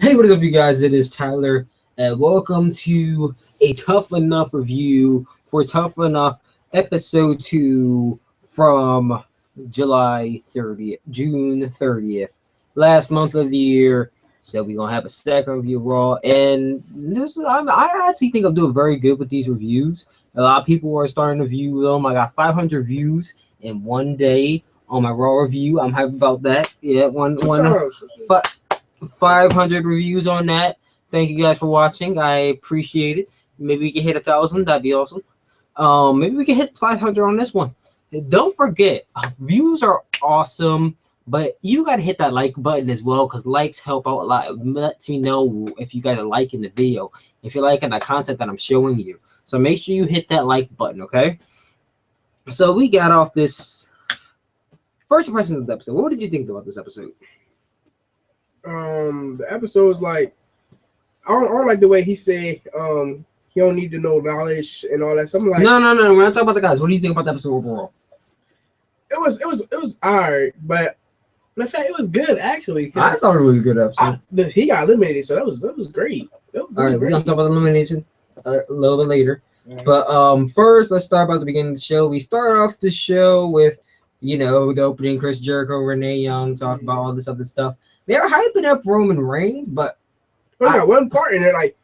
Hey, what is up, you guys? It is Tyler, and welcome to a Tough Enough review for Tough Enough episode 2 from June 30th, last month of the year. So we're gonna have a second review of Raw, and I actually think I'm doing very good with these reviews. A lot of people are starting to view them. I got 500 views in one day on my Raw review. I'm happy about that. Yeah, one 500 reviews on that. Thank you guys for watching. I appreciate it. Maybe we can hit 1,000. That'd be awesome. Maybe we can hit 500 on this one. Don't forget, views are awesome, but you gotta hit that like button as well, because likes help out a lot. It lets me know if you guys are liking the video, if you're liking the content that I'm showing you. So make sure you hit that like button, okay? So we got off this first impression of the episode. What did you think about this episode? The episode was like, I don't like the way he said he don't need to know knowledge and all that. So I'm like, no. We're not talking about the guys. What do you think about the episode overall? It was alright, but in fact, it was good actually. I thought it was a good episode. He got eliminated, so that was great. That was all right, we're gonna talk about the elimination a little bit later. Right. But first, let's start about the beginning of the show. We start off the show with, the opening, Chris Jericho, Renee Young, talk about all this other stuff. They're hyping up Roman Reigns, but I got one part in there, like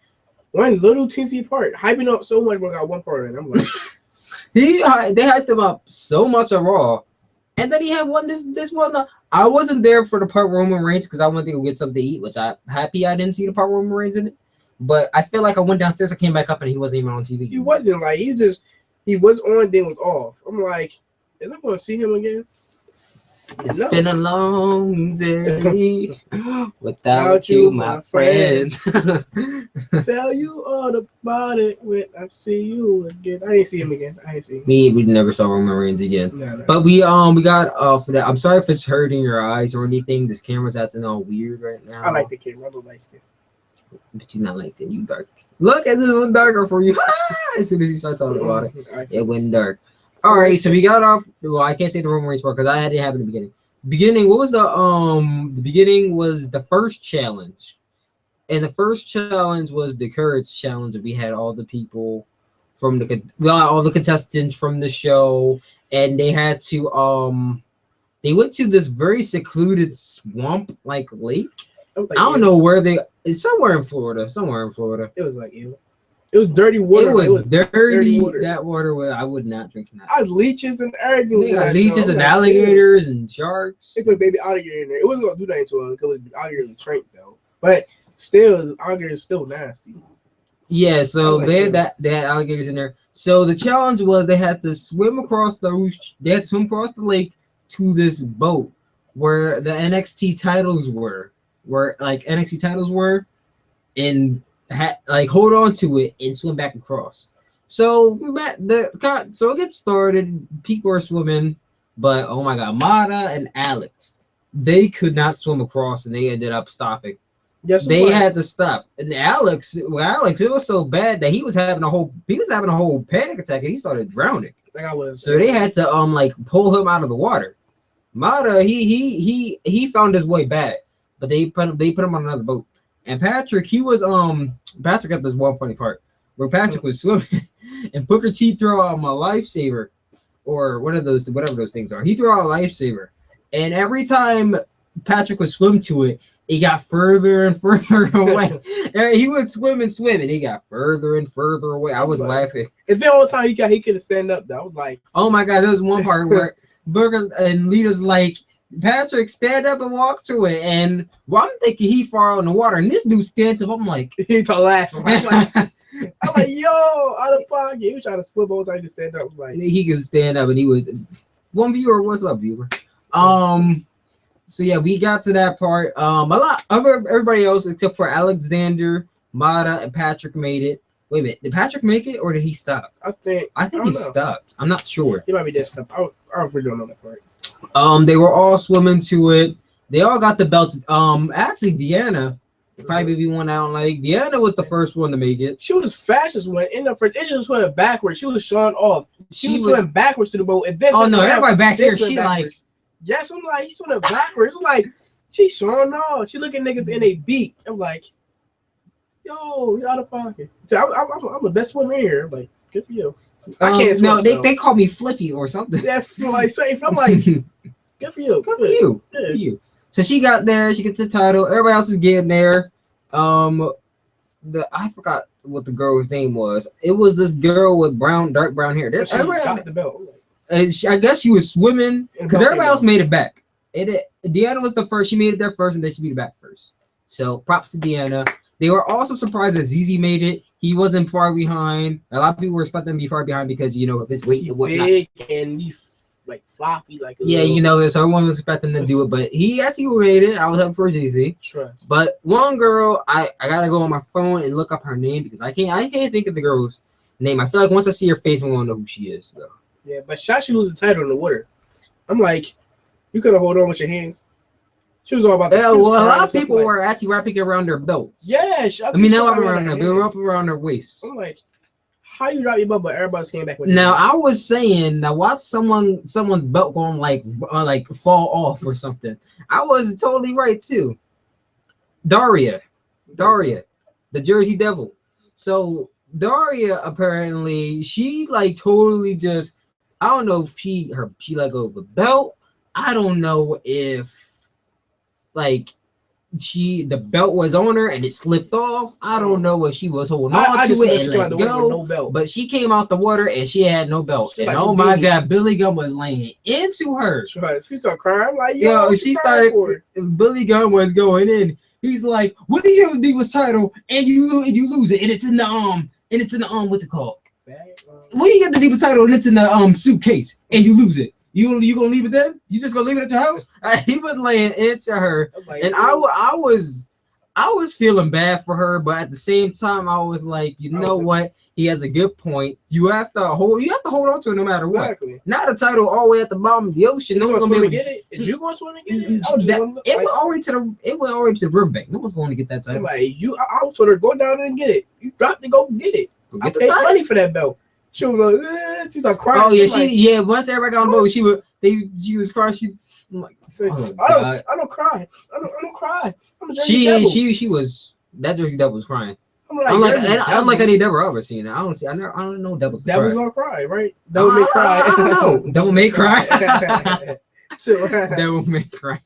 one little teensy part, hyping up so much. But I got one part in it. I'm like, they hyped him up so much on Raw, and then he had this one. I wasn't there for the part Roman Reigns because I wanted to go get something to eat, which I'm happy I didn't see the part Roman Reigns in it. But I feel like I went downstairs, I came back up, and he wasn't even on TV. He wasn't, like, he was on, then was off. I'm like, is I going to see him again? It's been a long day without you, my friend. Tell you all about it when I see you again. I didn't see him again. We never saw Roman Reigns again. No. But we got for that. I'm sorry if it's hurting your eyes or anything. This camera's acting all weird right now. I like the camera. I don't like it. But you're not like it. You dark. Look at this one darker for you. As soon as you start talking about it, it went dark. All right, so we got off. Well, I can't say the Roman Reigns part because I didn't have it in the beginning. What was the beginning was the first challenge, and the first challenge was the courage challenge. We had all the people from all the contestants from the show, and they had to they went to this very secluded swamp like lake. I don't know where it's somewhere in Florida. It was like ew. It was dirty water. It was dirty water. That water I would not drink that. I had leeches and everything. They got leeches and alligators and sharks. They put baby alligator in there. It wasn't gonna do nothing to it because alligator was trained though. But still, alligator is still nasty. Yeah, so they had alligators in there. So the challenge was they had to swim across the lake to this boat where the NXT titles were, and hold on to it and swim back across. So it gets started. People are swimming, but oh my god, Mata and Alex, they could not swim across, and they ended up stopping. Yes, they had to stop. And Alex, it was so bad that he was having a whole panic attack, and he started drowning. So they had to pull him out of the water. Mata, he found his way back, but they put him on another boat. And Patrick, Patrick had this one funny part where Patrick was swimming and Booker T threw out a lifesaver, or whatever those things are. He threw out a lifesaver, and every time Patrick would swim to it, it got further and further away. And he would swim, and he got further and further away. I was laughing. And the whole time he could have stand up though. I was like, oh my god, there was one part where Booker and Lita's like, Patrick, stand up and walk to it. And I'm thinking he far out in the water, and this dude stands up. I'm like, he's laughing. I'm like, yo, out of pocket. He was trying to swim all the time to stand up. Like, he could stand up, and he was one viewer. What's up, viewer? So yeah, we got to that part. Everybody else except for Alexander, Mata, and Patrick made it. Wait a minute, did Patrick make it or did he stop? I think he stopped. I'm not sure. He might be just stopped. I really don't know that part. They were all swimming to it. They all got the belts. Actually, Deanna probably be one I don't like. Deanna was the first one to make it. She was fastest one in the first. She was swimming backwards. She was showing off. She was swimming backwards to the boat, and then everybody back here. She backwards. Yes, I'm like, he's swimming backwards. I'm like, She showing off. She looking niggas in a beat. I'm like, yo, you're out of pocket. So I'm the best one in here. I'm like, good for you. I can't swim. No, they call me Flippy or something. Yeah, like safe. I'm like, good for you. Good for you. Good for you. So she got there. She gets the title. Everybody else is getting there. I forgot what the girl's name was. It was this girl with dark brown hair. She got the belt. I guess she was swimming because everybody else made it back. Deanna was the first. She made it there first, and then she made it back first. So props to Deanna. They were also surprised that ZZ made it. He wasn't far behind. A lot of people were expecting him to be far behind because of his weight and whatnot. Big and he's like floppy, like so everyone was expecting him to do it, but he actually made it. I was happy for ZZ. Trust. But one girl, I gotta go on my phone and look up her name because I can't think of the girl's name. I feel like once I see her face, I'm gonna know who she is, though. Yeah, but Shotzi lose the title in the water. I'm like, you could have hold on with your hands. She was all about a lot of people were actually wrapping around their belts. Yeah, not around their, they were up around their waists. I'm like, how you drop your belt, but everybody's came back with now. I was saying, now watch someone's belt going like fall off or something. I was totally right too. Daria, the Jersey Devil. So Daria apparently she like totally just. I don't know if she let go of the belt. I don't know if like the belt was on her and it slipped off. I don't know if she was holding on to it and let go. No belt. But she came out the water and she had no belt. And oh my God, Billy Gunn was laying into her. She started crying. I'm like, yo, she started. Billy Gunn was going in. He's like, "What do you do with title and you lose it and it's in the what's it called? What do you get the Divas title and it's in the suitcase and you lose it? You gonna leave it then? You just gonna leave it at your house?" He was laying into her, like, and I was feeling bad for her, but at the same time, I was like, you know what? He has a good point. You have to hold on to it no matter what. Exactly. Not a title all the way at the bottom of the ocean. No one's gonna get it. Is you going to swim and get it? It went all the way to the riverbank. No one's going to get that title. Like I was told her go down there and get it. You dropped it, go get it. I paid money for that belt. She was like, she's like crying. Oh yeah, once everybody got on board, she was crying. I'm like, I don't cry. I don't cry. I'm a Jersey Devil. She was that Jersey Devil was crying. I don't like any devil I've ever seen. I don't know devils. Devils don't cry, right? Devil may cry. I don't know. Devil may cry. Devil may cry.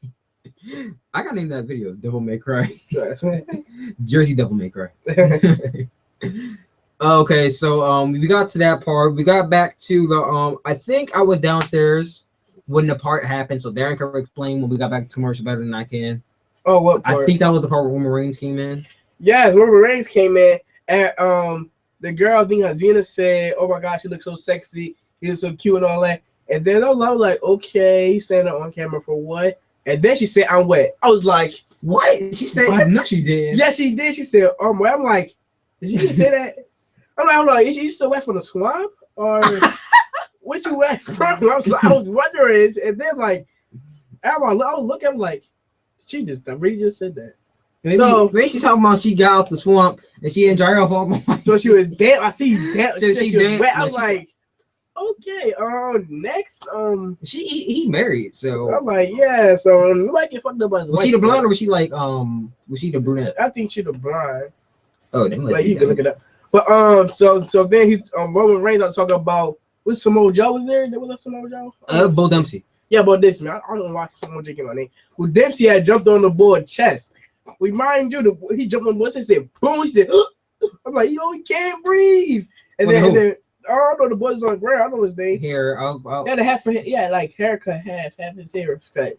I gotta name that video. Devil may cry. Jersey Devil may cry. Okay, so we got to that part. We got back to the I think I was downstairs when the part happened, so Darren can explain when we got back to commercial better than I can. Oh, what part? I think that was the part where Roman Reigns came in. Yes, Roman Reigns came in, and the girl, I think Hazina said, "Oh my gosh, she looks so sexy. He looks so cute and all that." And then I was like, "Okay, you saying that on camera for what?" And then she said, "I'm wet." I was like, "What?" She said, "No, she did." Yeah, she did. She said, "I'm wet." I'm like, "Did she say that?" I'm like, is she still wet from the swamp or what you wet from? I was wondering, and then like, I was looking, I'm like, she really just said that. Maybe she's talking about she got out the swamp and she didn't dry off all the way. So she was damp. I see damp. So she was wet. I was like, okay. Next, he married, so I'm like, yeah. So we might get fucked up by his wife. Was she the blonde or was she like was she the brunette? I think she the blonde. Oh, then like you can look it up. But so then he Roman Reigns was talking about what Samoa Joe was there. There was Samoa Joe. Bo Dempsey. Yeah, but this man, I don't watch someone drinking my name. Well, Dempsey had jumped on the board chest. Remind you, he jumped on the board. He said, "Boom!" He said, "I'm like, yo, he can't breathe." And then I don't know the boy was on the ground. I don't know his name. Here, He had a half. Like haircut, half his hair was cut.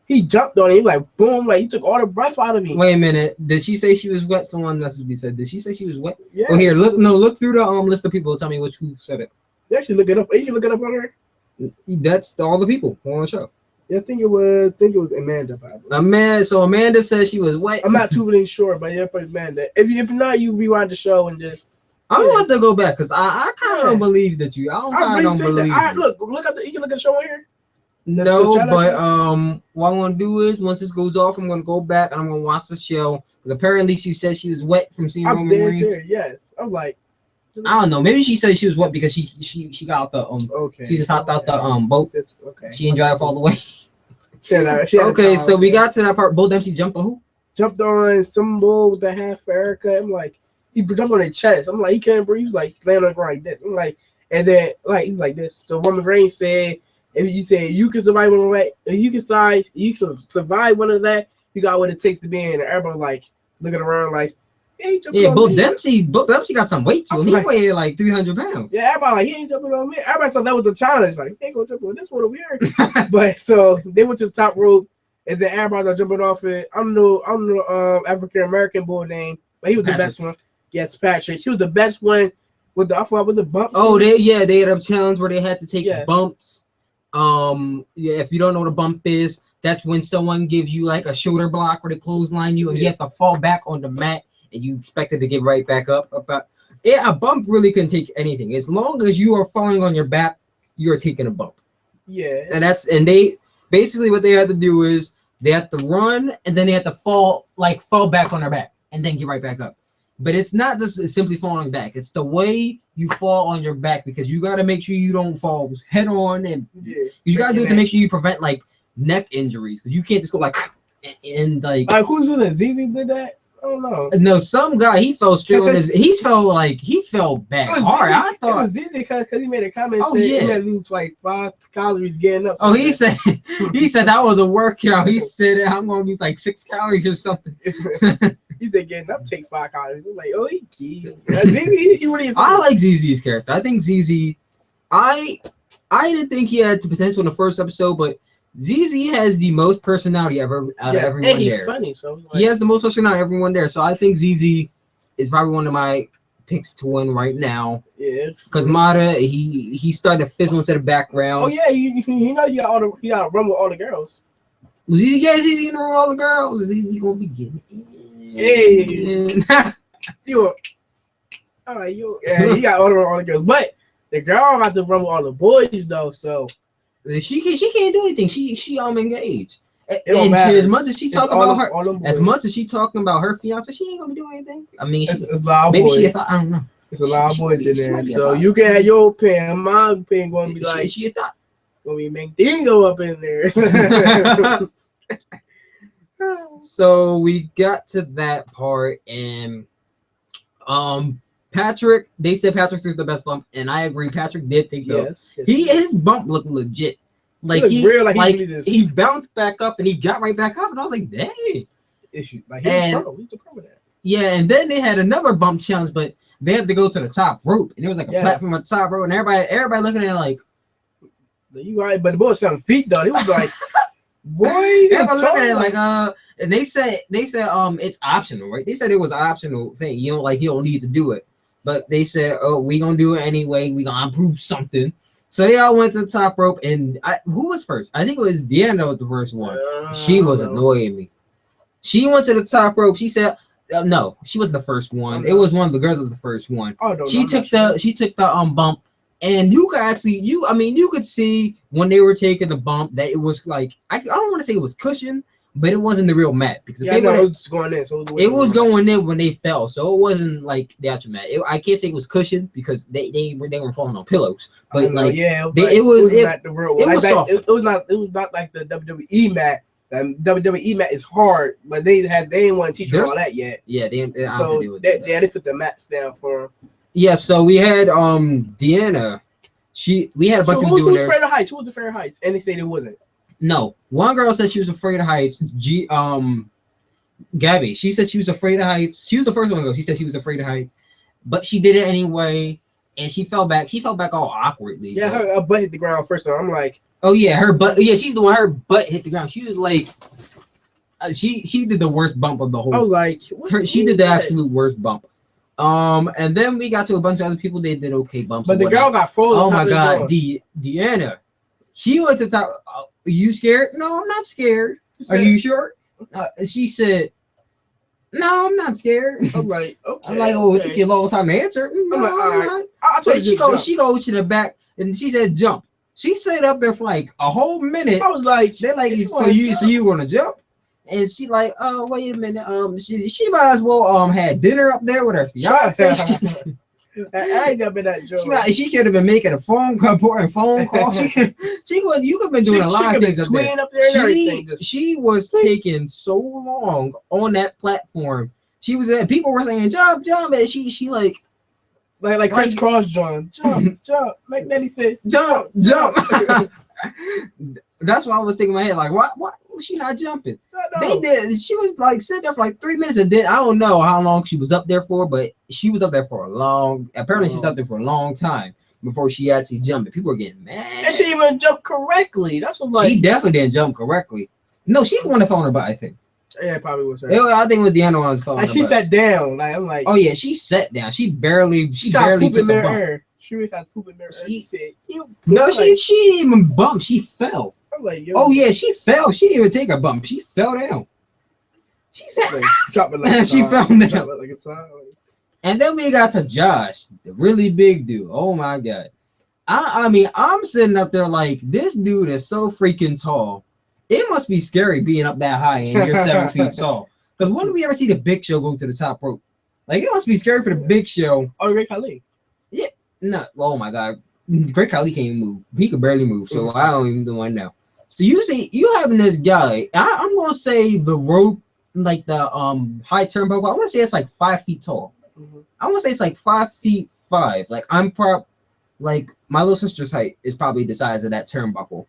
He jumped on it. He like boom, like he took all the breath out of me. Wait a minute. Did she say she was wet? Someone messaged me said. Did she say she was wet? Yeah. Well, here, look through the list of people. Tell me who said it. You actually look it up. You can look it up on her. That's all the people on the show. Yeah, I think it was Amanda. Probably. So Amanda said she was wet. I'm not too really sure, but yeah, Amanda. If not, you rewind the show and just. I don't want to go back because I kind of don't believe that you. I don't believe. Look at you can look at the show on here. No, but what I'm gonna do is once this goes off, I'm gonna go back and I'm gonna watch the show because apparently she said she was wet from seeing Roman Reigns. Yes, I'm like, I don't know. Maybe she said she was wet because she got out the Okay. She just hopped out the boat. Okay. She didn't drive all the way. Okay, so we got to that part. Bull Dempsey jumped on who? Jumped on some bull with the half Erica. I'm like, he jumped on their chest. I'm like, he can't breathe. He was like laying on the ground like this. I'm like, and then like he's like this. So Roman Reigns said, if you say you can survive one of that, if you can survive one of that, you got what it takes to be in. And everybody like looking around like, hey, yeah, Bull Dempsey got some weight to him. He weighed like 300 pounds. Yeah, everybody like he ain't jumping on me. Everybody thought that was the challenge. Like, he ain't gonna jump on this one over here. But so they went to the top rope. And then everybody are jumping off it. I don't know African American boy name, but he was the best one. Yes, Patrick. He was the best one with the bump. Oh, they had a challenge where they had to take bumps. If you don't know what a bump is, that's when someone gives you like a shoulder block or they clothesline you, and you have to fall back on the mat, and you expect it to get right back up. A bump really can take anything as long as you are falling on your back. You are taking a bump. Yeah, and they. Basically, what they had to do is they had to run and then they had to fall back on their back and then get right back up. But it's not just simply falling back. It's the way you fall on your back because you got to make sure you don't fall head on, and you got to do it to make sure you prevent like neck injuries because you can't just go like and like. Who's doing that? ZZ did that? I don't know. No, some guy he fell straight on his. He fell back hard. I thought it was ZZ because he made a comment saying he had to lose like 5 calories getting up. Oh, he said that was a workout. He said I'm gonna lose like 6 calories or something. He said getting up take 5 calories. I'm like, oh, he really. I like ZZ's character. I think ZZ. I didn't think he had the potential in the first episode, but ZZ has the most personality ever out of everyone and he's there. Funny, so like, he has the most personality out of everyone there. So I think ZZ is probably one of my picks to win right now. Yeah, because Mata he started to fizzle into the background. Oh yeah, you know you got to run with all the girls. ZZ gonna run all the girls. ZZ gonna be getting in. You got all the girls, but the girl got to run with all the boys though. So. She can't do anything. She engaged. And as much as she talking about her fiance, she ain't gonna be doing anything. I mean, it's a lot of boys. I don't know. It's a lot of boys in there, so you can have your opinion. My opinion gonna be like she a thought. Gonna be Mandingo up in there. So we got to that part, and Patrick, they said Patrick threw the best bump, and I agree. Patrick did think so. Yes. His bump looked legit. Like he bounced back up and he got right back up, and I was like, dang. He's a pro with that. Yeah, and then they had another bump challenge, but they had to go to the top rope, and it was like a platform on the top rope, and everybody looking at it like, you right, but the boy was on feet though. It was like, boy, everybody looking at it like, and they said it's optional, right? They said it was an optional thing. You don't need to do it. But they said, oh, we gonna do it anyway. We gonna improve something. So they all went to the top rope. And who was first? I think it was Deanna was the first one. She was annoying me. She went to the top rope. She said, no, she was the first one. It was one of the girls was the first one. She took the bump. And you could see when they were taking the bump that it was like, I don't want to say it was cushion, but it wasn't the real mat because it was going in. So it was going in when they fell, so it wasn't like the actual mat. I can't say it was cushioned because they were falling on pillows, but it was soft. It was not like the WWE mat. The WWE mat is hard, but they didn't want to teach you all that yet. Yeah, they put the mats down for them. Yeah, so we had Deanna. We had a bunch of people doing there. Who's afraid of heights? Who was afraid of heights? And they said it wasn't. No, one girl said she was afraid of heights. Gabby, she said she was afraid of heights. She was the first one to go. She said she was afraid of heights, but she did it anyway, and she fell back. She fell back all awkwardly. Yeah, her butt hit the ground first. I'm like, oh yeah, her butt. Yeah, she's the one. Her butt hit the ground. She was like, she did the worst bump of the whole. I was like, she did the absolute worst bump. And then we got to a bunch of other people. They did okay bumps, but the girl got frozen. Oh my god, Deanna, she went to top. Are you scared? No, I'm not scared. Are you sure? She said, no, I'm not scared. I'm like, okay. I'm like, oh, it took you a long time to answer. No, I'm like, all right. So she goes to the back and she said, jump. She sat up there for like a whole minute. I was like, they're like, so you gonna jump? And she like, oh, wait a minute. She might as well had dinner up there with her fiance. I ain't never been that joke. She could have been making a phone call, important phone calls. You could have been doing a lot of things up there. She was taking so long on that platform. She was at people were saying jump, and she like Chris Cross jump. Like Nettie said, jump. That's what I was thinking in my head. Like, why was she not jumping? They did. She was like sitting there for like 3 minutes and then I don't know how long she was up there for, but she was up there for apparently she was up there for a long time before she actually jumped. People were getting mad. And she didn't even jump correctly. That's what she definitely didn't jump correctly. No, she's the one that fell on her butt, I think. Yeah, probably was her. I think it was the other one that fell on her she butt. sat down. Like I'm like, oh yeah, she sat down. She barely took a bump. She really tried to poop in mirror. She said, no, she didn't even bump. She fell. I'm like, oh yeah, she fell. She didn't even take a bump. She fell down. She said, drop it like she fell down. Drop it like a song. And then we got to Josh, the really big dude. Oh my god. I mean, I'm sitting up there like this dude is so freaking tall. It must be scary being up that high and you're 7 feet tall. Because when do we ever see the Big Show go to the top rope? Like it must be scary for the Big Show. Oh, Great Khali. Yeah. No. Oh my god. Great Khali can't even move. He could barely move. So I don't even know now. So you see, you having this guy. I'm gonna say the rope, like the high turnbuckle. I want to say it's like 5 feet tall. Mm-hmm. I want to say it's like 5'5". Like like my little sister's height is probably the size of that turnbuckle.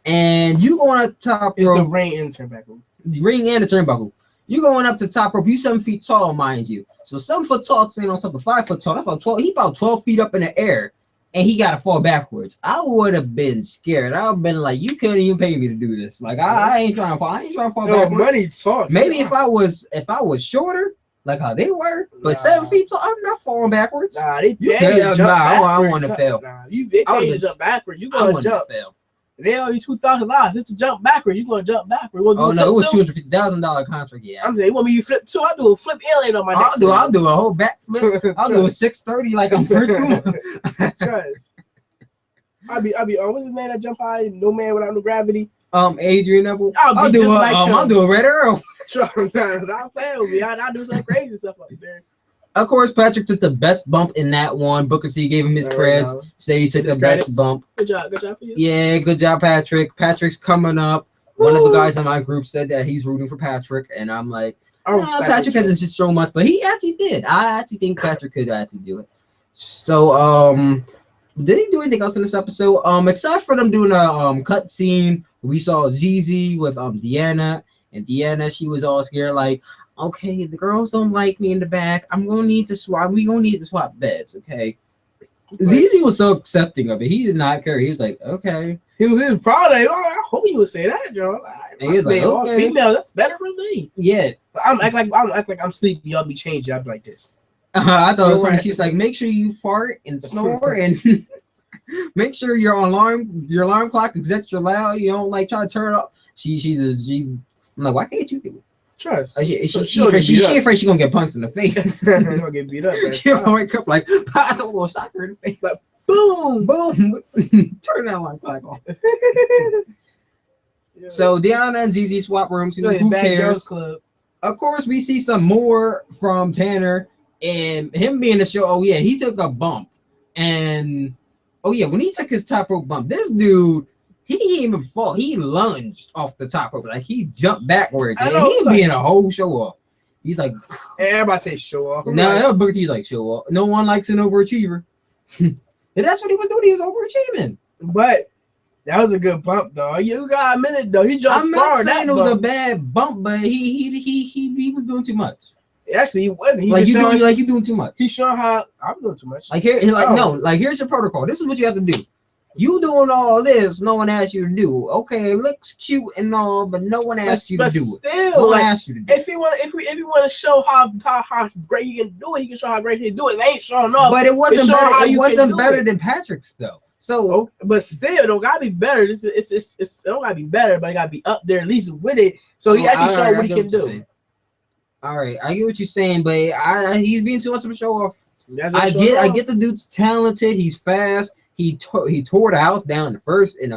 And you going up top rope. It's the ring and the turnbuckle. Ring and the turnbuckle. You going up to top rope. You 7 feet tall, mind you. So 7 foot tall standing on top of 5 foot tall. That's about 12. He about 12 feet up in the air. And he got to fall backwards. I would have been scared. I would have been like, you couldn't even pay me to do this. Like I ain't trying to fall. I ain't trying to fall backwards. Money talks. Maybe if I was shorter, like how they were, but 7 feet tall, I'm not falling backwards. Nah, they jump I want to fail. Nah, they jump backwards. You gonna jump. Fail. They owe you $2,000. It's a jump backward. You gonna jump backward? Oh no, it was $250,000 contract. Yeah, I'm saying, want me to flip too? I'll do a flip alien on my neck. I'll do a whole back flip. I'll do a 630 like I'm first one. Trust. I'll be what's his name that jump high? No man without no gravity. Adrian Neville. I'll do a Red Earl. Sure, not playing with me. I'll do some crazy stuff like that. Of course, Patrick took the best bump in that one. Booker T gave him his creds. Say he took the best bump. Good job for you. Yeah, good job, Patrick. Patrick's coming up. Woo! One of the guys in my group said that he's rooting for Patrick, and I'm like, Patrick hasn't shown much, but he actually did. I actually think Patrick could actually do it. So, did he do anything else in this episode? Except for them doing a cut scene, we saw ZZ with Deanna, and Deanna, she was all scared, like, okay, the girls don't like me in the back. We gonna need to swap beds, okay? ZZ was so accepting of it. He did not care. He was like, okay. He was probably like, I hope you would say that, Joe. He was like, okay. Female, that's better for me. Yeah. But I'm act like I'm sleepy. Y'all be changing. I'll be like this. I thought it was funny. She was like, make sure you fart and snore and make sure your alarm clock is extra loud. You don't like try to turn it up. I'm like, why can't you do it? Trust. She afraid she's gonna get punched in the face. She's gonna get beat up. She'll wake up like, someone will shock her in the face. Like, boom, boom. Turn that alarm clock off. So Deanna and ZZ swap rooms. Who cares? Club. Of course, we see some more from Tanner and him being the show. Oh yeah, he took a bump, and when he took his top rope bump, this dude. He didn't even fall. He lunged off the top rope. Like he jumped backwards. And he being a whole show off. He's like, everybody say show off. No, Booker T's like show off. No one likes an overachiever. And that's what he was doing. He was overachieving. But that was a good bump, though. You got a minute though. He jumped far. I'm not saying it was a bad bump, but he was doing too much. Actually, he wasn't. He you doing too much. He's showing how I'm doing too much. Here's your protocol. This is what you have to do. You doing all this, no one asked you to do. Okay, it looks cute and all, but no one asked you to do it. No one asked you to do it. If you want to show how great he can do it, he can show how great he can do it. They ain't showing up. But it wasn't better than Patrick's though. So, but still, it don't gotta be better. It don't gotta be better, but it gotta be up there at least with it. So he actually showed what he can do. All right, I get what you're saying, but he's being too much of a show off. I get the dude's talented. He's fast. He tore the house down in the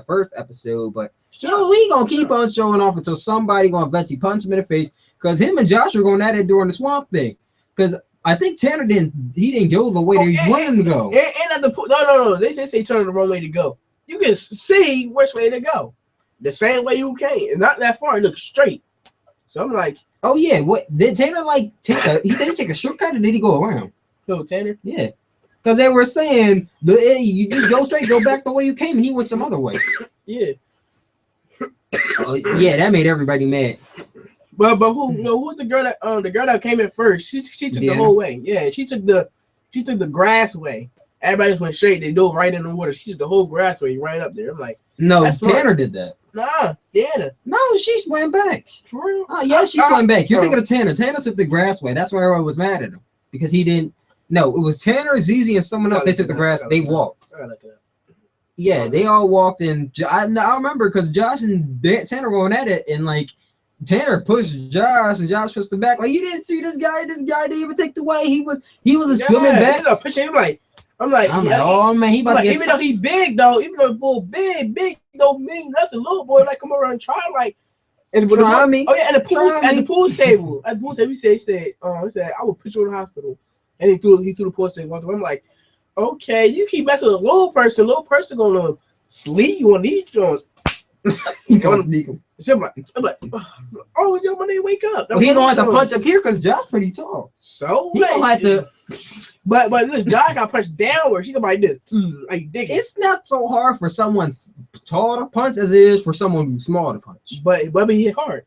first episode, but we gonna keep on showing off until somebody gonna eventually punch him in the face. Because him and Josh are going at it during the swamp thing. Because I think Tanner didn't go the way they wanted him to go. And at the no. They say turn the wrong way to go. You can see which way to go. The same way you came. It's not that far. It looks straight. So I'm like, oh yeah, what did Tanner like take a? Did he take a shortcut or did he go around? Who, Tanner? Yeah, because they were saying you just go straight, go back the way you came, and he went some other way. Yeah. Yeah, that made everybody mad. But who was the girl that came in first? She took the whole way. Yeah, she took the grass way. Everybody just went straight. They dove right in the water. She took the whole grass way right up there. I'm like, no, Tanner did that. Nah, Tanner. No, she swam back. For real? Yeah, she swam back. You're thinking of Tanner. Tanner took the grass way. That's why everyone was mad at him because he didn't. No, it was Tanner, ZZ, and someone else. They took the grass. They walked. Yeah, they all walked, and I remember because Josh and Tanner were going at it, and like Tanner pushed Josh, and Josh pushed him back. Like, you didn't see this guy. This guy didn't even take the way. He was swimming back. You know, pushing him like. I'm like, oh man, he about to get even though he big though, even though the bull big don't mean nothing. Little boy like come around and try like and try me. Oh yeah, at the pool table, he said, I will put you in the hospital. And he threw the pool table. I'm like, okay, you keep messing with a little person gonna sleep you on these joints. He gonna sneak him. So I'm like, oh yo, when they wake up. Well, he gonna have to punch up here because Josh's pretty tall. So he gonna have to. But this Josh got punched downward. She gonna like this, like digging. It's not so hard for someone tall to punch as it is for someone who's small to punch. But he hit hard.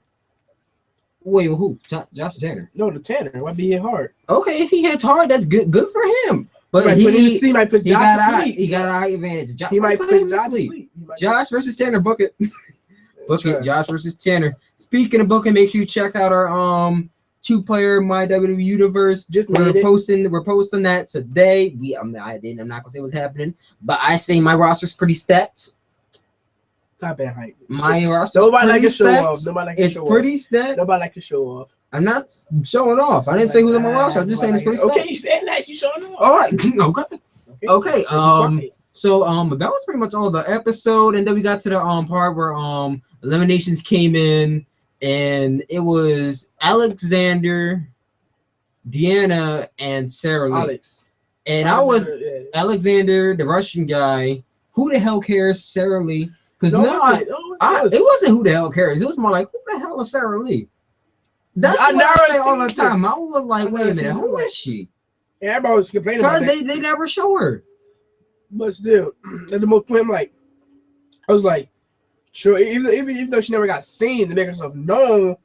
Wait, who? Josh Tanner? No, the Tanner. Why be hit hard? Okay, if he hits hard, that's good for him. But he might put Josh to sleep. He got an eye advantage. He might put Josh to sleep. Josh versus Tanner, book it. Book it. Josh versus Tanner. Speaking of booking, make sure you check out our 2-player My WWE Universe. We're posting that today. I'm not gonna say what's happening, but I say my roster's pretty stacked. Not bad hype. My roster. Nobody like to show off. It's pretty stacked. Nobody like to show off. I'm not showing off. I didn't say who's on my roster. I'm just saying it's pretty stacked. Okay, you saying that you showing off. All right. Okay. So that was pretty much all the episode, and then we got to the part where eliminations came in, and it was Alexander, Deanna, and Sarah Lee. Alex. And I was Alexander, the Russian guy. Who the hell cares, Sarah Lee? Because it wasn't who the hell cares. It was more like, who the hell is Sarah Lee? That's what I say all the time. I was like, wait a minute, who is she? Everybody was complaining about that. Because they never show her. But still, at the most point, I was like, sure, even though she never got seen to make herself known,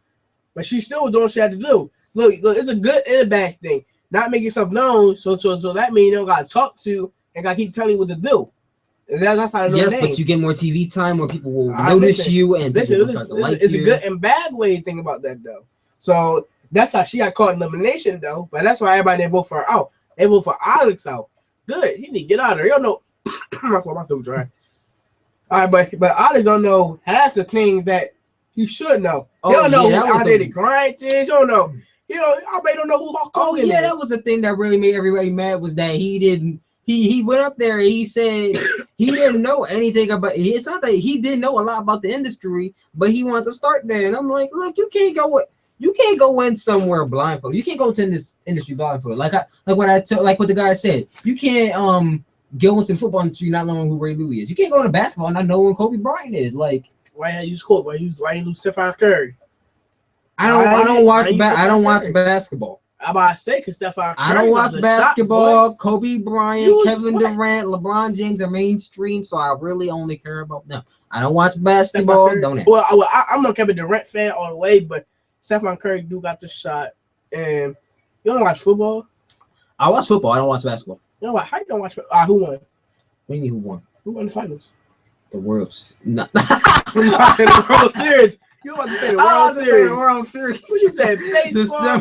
but she still was doing what she had to do. Look, it's a good and a bad thing. Not making yourself known, so that means you don't got to talk to and got to keep telling you what to do. And that's how I know. Yes, but you get more TV time where people will notice you and it's a good and bad way to think about that though. So that's how she got caught in elimination though. But that's why everybody didn't vote for her out. They vote for Alex out. Good. You need to get out of there. You don't know. My throat dry. All right, but Alex don't know half the things that he should know. He don't know who Andre the Giant is. You don't know. I bet don't know who Hulk Hogan is. That was the thing that really made everybody mad was that he didn't. He went up there and he said he didn't know anything about. It's not that he didn't know a lot about the industry, but he wanted to start there. And I'm like, look, you can't go in somewhere blindfolded. You can't go to this industry blindfolded. Like what the guy said. You can't go into the football industry not knowing who Ray Lewis is. You can't go into basketball not knowing who Kobe Bryant is. Like, why you use Kobe? Why you use Stephen Curry? I don't watch basketball. I'm about to say because Stephen Curry. I don't watch basketball. Kobe Bryant, Kevin Durant, LeBron James are mainstream, so I really only care about them. I don't watch basketball. Don't. Well, I'm a Kevin Durant fan all the way, but Stephen Curry do got the shot. And you don't watch football? I watch football. I don't watch basketball. You know what? How you don't watch? Who won? What do you mean who won? Who won the finals? The World's. No. The World Series. You about to say the World Series? The World Series. What you said? Baseball.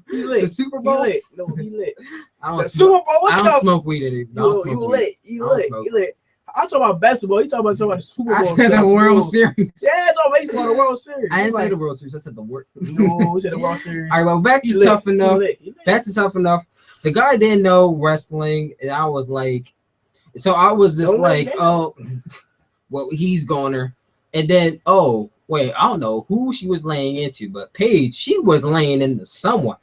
The Super Bowl. He lit. No, he lit. The Super Bowl. I don't smoke weed anymore. You lit. You lit. I'm talking about basketball. You talking about the Super Bowl? I said the World Series. Yeah, it's all baseball. The World Series. I didn't say the World Series. I said the World. No, we said the World Series. All right, well, back to Tough Enough. Back to Tough Enough. The guy didn't know wrestling, and I was like, so I was just like, oh, well, he's goner, and then wait, I don't know who she was laying into, but Paige, she was laying into someone.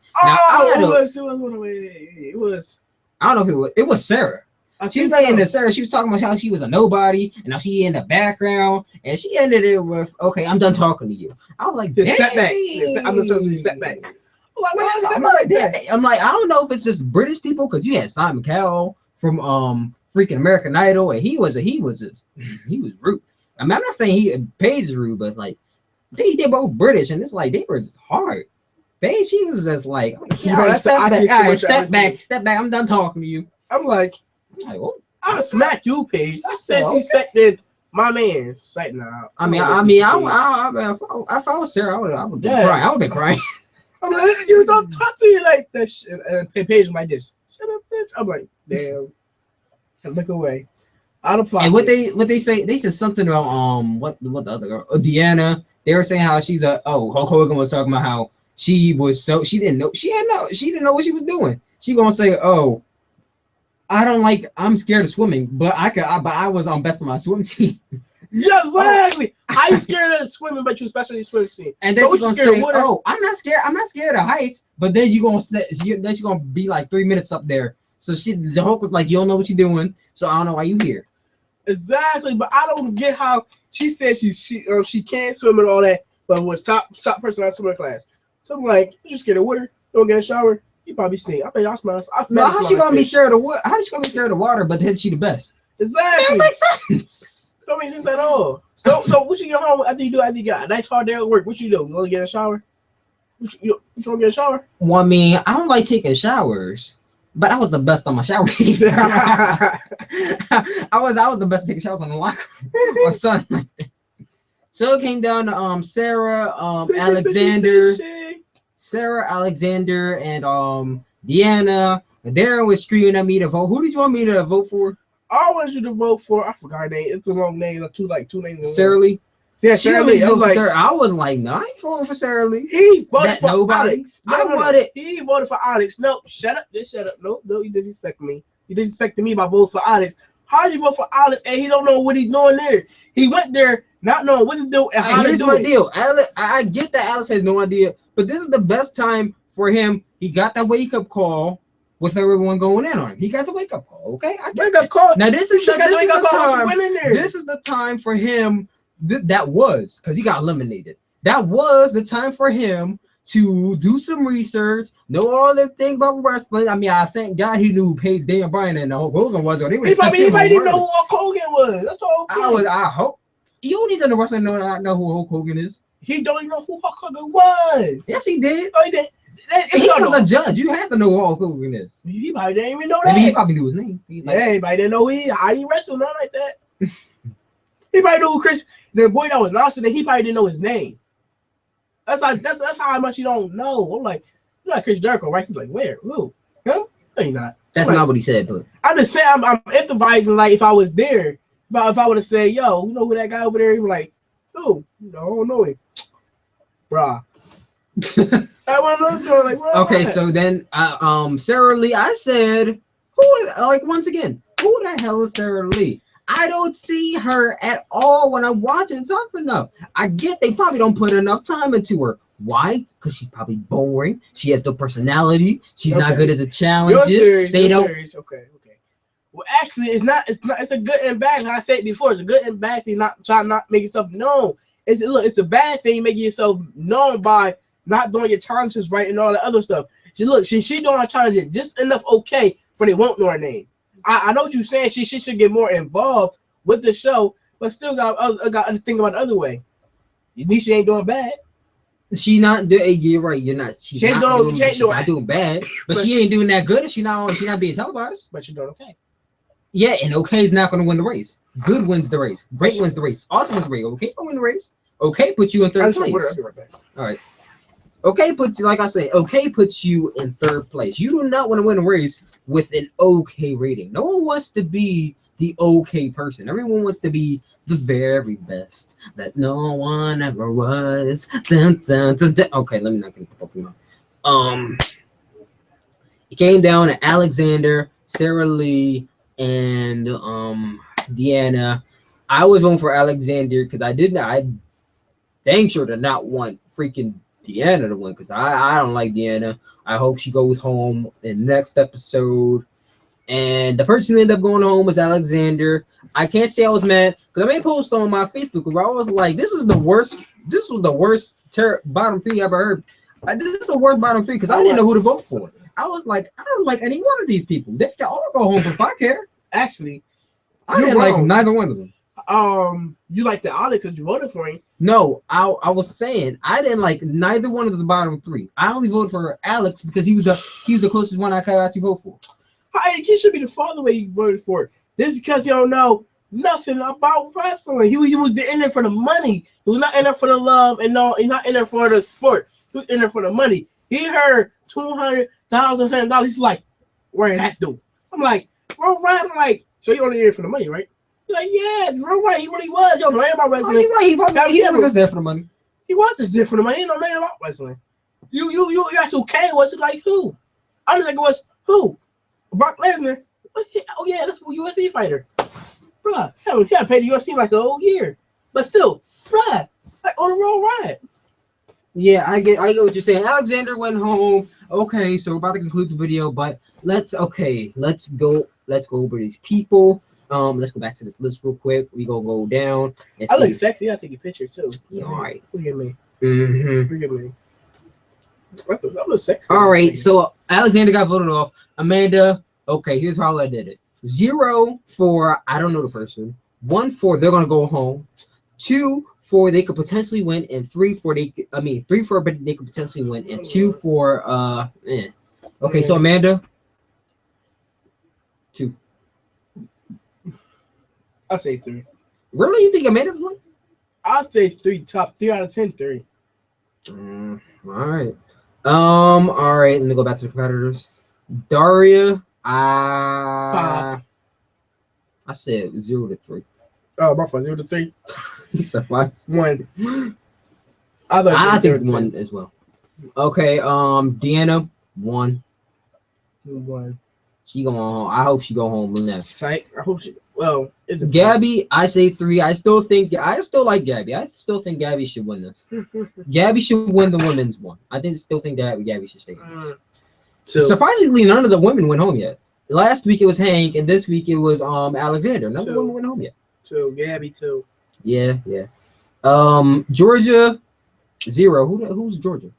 It was. I don't know if it was Sarah. She was like into Sarah. She was talking about how she was a nobody, and now she in the background, and she ended it with, "Okay, I'm done talking to you." I was like, "Step back." I'm gonna tell you, step back. I'm like, I don't know if it's just British people, because you had Simon Cowell from freaking American Idol, and he was rude. I mean, I'm not saying Paige is rude, but like they both British, and it's like they were just hard. Paige, she was just like, step back. I'm done talking to you. I'm like, oh. I'll smack you, Paige. I said she respected my man. Like, nah. I if I was Sarah, I would be crying. I would be crying. I'm like, you don't talk to you like that shit. And Paige like this. Shut up, bitch. I'm like, damn. And look away. Out of pocket. And what they say? They said something about what the other girl, Deanna. They were saying how she's Hulk Hogan was talking about how she didn't know what she was doing. She gonna say, I'm scared of swimming, but I was on best of my swim team. Yes, exactly. I'm scared of swimming, but you especially swim team. And then she's gonna say, I'm not scared. I'm not scared of heights. But then you're gonna be like 3 minutes up there. So the Hulk was like, you don't know what you're doing, so I don't know why you here. Exactly, but I don't get how she said she can't swim and all that, but was top person in our swimming class. So I'm like, you just scared of water? Don't get a shower? You probably stink. I bet y'all smell. How's she gonna be scared of water? How is she gonna be scared of water? But then she the best. Exactly. That makes sense. Don't make sense at all. So what you get home after you got a nice hard day at work? What you do? You want to get a shower? You want to get a shower? Well, I mean, I don't like taking showers, but I was the best on my shower team. I was the best taking showers on the locker room or something. So it came down to Sarah, Alexander, and Deanna. Darren was screaming at me to vote. Who did you want me to vote for? I want you to vote for. I forgot her name. It's a long name. Two names. Sarah Lee. Yeah, Sarah Lee. I was like, no, I ain't voting for Sarah Lee. He voted for Alex. He voted for Alex. No, shut up. Just shut up. No, you disrespect me. You disrespected me by voting for Alex. How you vote for Alex and he don't know what he's doing there? He went there not knowing what to do and how to do it. Deal. I get that Alex has no idea, but this is the best time for him. He got that wake-up call with everyone going in on him. He got the wake-up call, okay? Wake-up call. Now this is the time for him. That was because he got eliminated. That was the time for him to do some research, know all the thing about wrestling. I mean, I thank God he knew who Paige, Daniel Bryan, and Hulk Hogan was. Or they would he probably didn't know who Hulk Hogan was. That's all. I hope you don't need to know wrestling to know who Hulk Hogan is. He don't even know who Hulk Hogan was. Yes, he did. Oh, he did. He was a judge. You have to know who Hulk Hogan is. He probably didn't even know that. I mean, he probably knew his name. Everybody didn't know how he wrestled, not like that. He probably knew who the boy that was announcing that he probably didn't know his name. That's how much you don't know. I'm like, you're like Chris Jericho, right? He's like, where? Who? Him? No, you're not. That's not what he said, but I'm just saying I'm empathizing. Like if I was there, if I would have said, yo, you know who that guy over there? He'd be like, who? No, I don't know him, bruh. I want to know, like, okay, so then Sarah Lee, I said, once again, who the hell is Sarah Lee? I don't see her at all when I'm watching Tough Enough. I get they probably don't put enough time into her. Why? Because she's probably boring. She has no personality. She's not good at the challenges. Okay. Well, actually, it's not. It's a good and bad. Like I said before, it's a good and bad thing. Not trying to make yourself known. It's a bad thing making yourself known by not doing your challenges right and all that other stuff. She doing her challenges just enough okay for they won't know her name. I know what you're saying. She should get more involved with the show, but still got to think about the other way. At least she ain't doing bad. She not doing. You're right. You're not. She's not doing bad, but she ain't doing that good. If she not being televised. But she's doing okay. Yeah, and okay is not going to win the race. Good wins the race. Great wins the race. Awesome wins the race. Okay, win the race. Okay, puts you in third place. I'll be right back. All right. Okay, like I say, okay puts you in third place. You do not want to win a race with an okay rating. No one wants to be the okay person. Everyone wants to be the very best that no one ever was. Dun, dun, dun, dun. Okay, let me not get the Pokemon. It came down to Alexander, Sarah Lee, and Deanna. I was voting for Alexander because I dang sure did not want freaking Deanna to win because I don't like Deanna. I hope she goes home in the next episode. And the person who ended up going home was Alexander. I can't say I was mad because I made a post on my Facebook where I was like, "This is the worst. This was the worst bottom three I ever heard. This is the worst bottom three because I didn't know who to vote for. I was like, I don't like any one of these people. They can all go home if I care. Actually, I didn't like neither one of them. You like the audit because you voted for him. No, I was saying I didn't like neither one of the bottom three. I only voted for Alex because he was the closest one I could actually vote for. He should be the father way you voted for it. This is because you don't know nothing about wrestling. He was in there for the money. He was not in there for the love, and no, he's not in there for the sport. He was in there for the money. He heard $200,000. He's like, where did that do? I'm like, bro, right? I'm like, so you only in there for the money, right? He's like, yeah, bro, right? He really was. You don't know anything about wrestling. He was just there for the money. He was just there for the money. He don't know anything about wrestling. You actually okay? Was it like who? I was like, it was who? Brock Lesnar. Oh yeah, that's a UFC fighter, bruh. He got paid the UFC like a whole year, but still, bruh, like on the road ride. Yeah, I get what you're saying. Alexander went home. Okay, so we're about to conclude the video, but let's go over these people. Let's go back to this list real quick. We gonna go down. And I look sexy. I take a picture too. Yeah, all right. Look at me. Mm-hmm. Look at me. I look sexy. All right, so Alexander got voted off. Amanda. Okay, here's how I did it. 0 for I don't know the person. 1 for they're gonna go home. 2 for they could potentially win, and 3 for they could potentially win, and 2 for Okay, so Amanda. 2. I'll say 3. Really? You think Amanda's one? I'll say 3. Top 3 out of 10. 3. All right. All right. Let me go back to the competitors. Daria. 5. I said 0 to 3. Oh, my fault. 0 to 3. You said 5. 1. I think 1 as well. Okay. Deanna 1. 1. She going home. I hope she go home. Psych. I hope she. Well, Gabby, I say 3. I still like Gabby. I still think Gabby should win this. Gabby should win the women's one. Still think that Gabby should stay. 2. Surprisingly, none of the women went home yet. Last week it was Hank, and this week it was Alexander. None of the women went home yet. 2. Gabby 2. Yeah. Georgia 0. Who's Georgia?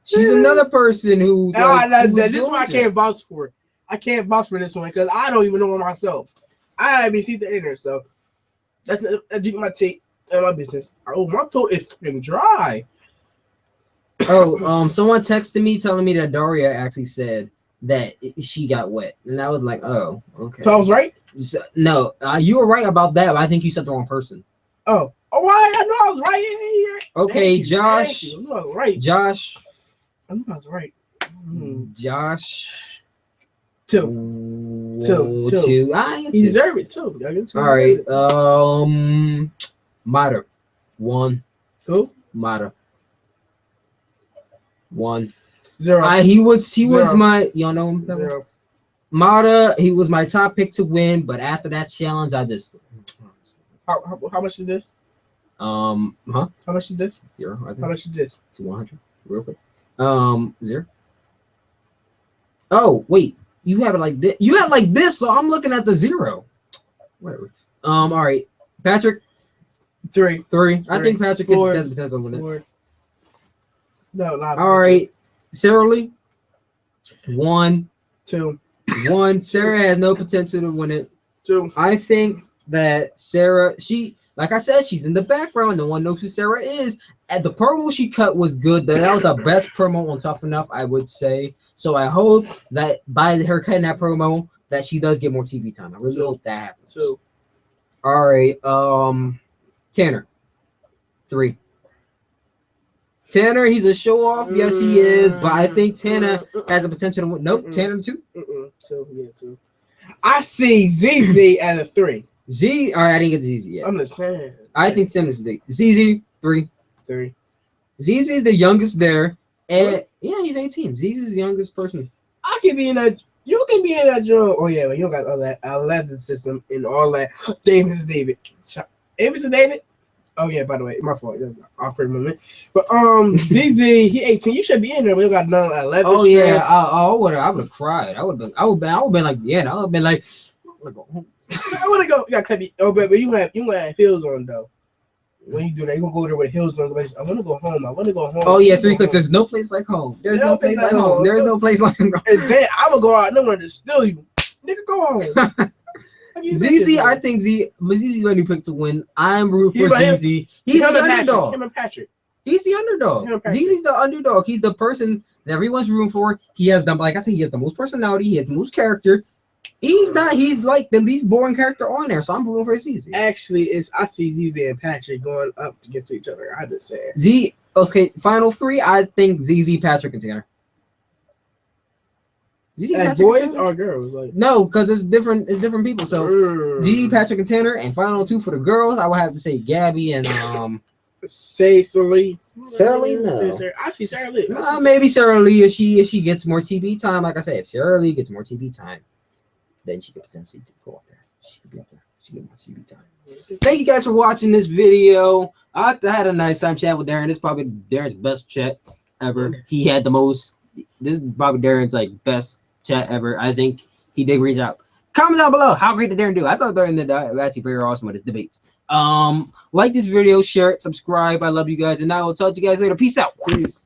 She's another person who's. This is why I can't vouch for. I can't vouch for this one because I don't even know myself. I haven't seen the inner, so that's my take and my business. Oh, my throat is freaking dry. Oh, someone texted me telling me that Daria actually said that she got wet, and I was like, oh, okay. So I was right? No, you were right about that, but I think you said the wrong person. Oh, right. I know I was right. Okay, Josh. I know I was right. Josh. I know I was right. Josh. 2. 2. You deserve it too. All right. Mata 1. Who? Mata 1. 0. He was my, y'all know him? 0. Mata, he was my top pick to win, but after that challenge, I just. How much is this? How much is this? 0. I think. How much is this? It's 100. Real quick. 0. Oh wait, you have it like this. You have like this, so I'm looking at the 0. Whatever. All right, Patrick. 3. I think Patrick has potential to win it. 4. No, not. All right, Sarah Lee. 1. 2. 1. Sarah has no potential to win it. 2. I think that Sarah, like I said, she's in the background. No one knows who Sarah is. And the promo she cut was good. That was the best promo on Tough Enough, I would say. So I hope that by her cutting that promo, that she does get more TV time. I really hope that happens. 2. All right. Tanner. 3. Tanner, he's a show off. Yes, he is. But I think Tanner has the potential to win. Nope. Tanner 2. 2. Yeah, 2. I see ZZ as a 3. Z. All right, I didn't get the ZZ yet. I'm just saying. I think Tim is ZZ 3. 3. ZZ is the youngest there, and yeah, he's 18. ZZ is the youngest person. I can be in that. You can be in that joint. Oh yeah, but you don't got all that 11 system and all that. David. David. Oh yeah, by the way, my fault. That was an awkward moment. But ZZ, he 18. You should be in there. We got done at 11. Oh yeah, I would have cried. I would have been like, yeah, I would have been like, I want to go home. I want to go. You got cut me. Oh, but you gonna have heels on though. When you do that, you gonna go there with heels on. I want to go home. I want to go home. Oh yeah, 3 clicks. There's no place like home. There's no place like home. There's no place like home. And then I'm gonna go out. No one to steal you, nigga. Go home. ZZ, I think ZZ let me pick to win. I'm rooting for ZZ. He's the underdog. Him and Patrick. He's the underdog. ZZ's the underdog. He's the person that everyone's rooting for. He has the, like I said, he has the most personality. He has the most character. He's like the least boring character on there. So I'm rooting for ZZ. Actually, I see ZZ and Patrick going up against each other. I just say okay, final 3. I think ZZ, Patrick, and Tanner. As boys or girls? Like, no, because it's different people. So ZZ, Patrick, and Tanner, and final 2 for the girls. I would have to say Gabby and Sarah Lee. Sarah Lee, no. I see Sarah Lee. Maybe Sarah Lee if she gets more TV time. Like I said, if Sarah Lee gets more TV time, then she could potentially go up there. She could be up there. She get more TV time. Thank you guys for watching this video. I had a nice time chatting with Darren. This is probably Darren's best chat ever. He had the most. This is probably Darren's like best chat ever. I think he did reach out. Comment down below how great did Darren do. I thought Darren did actually very awesome with his debates. Like this video, share it, subscribe. I love you guys, and I will talk to you guys later. Peace out. Peace.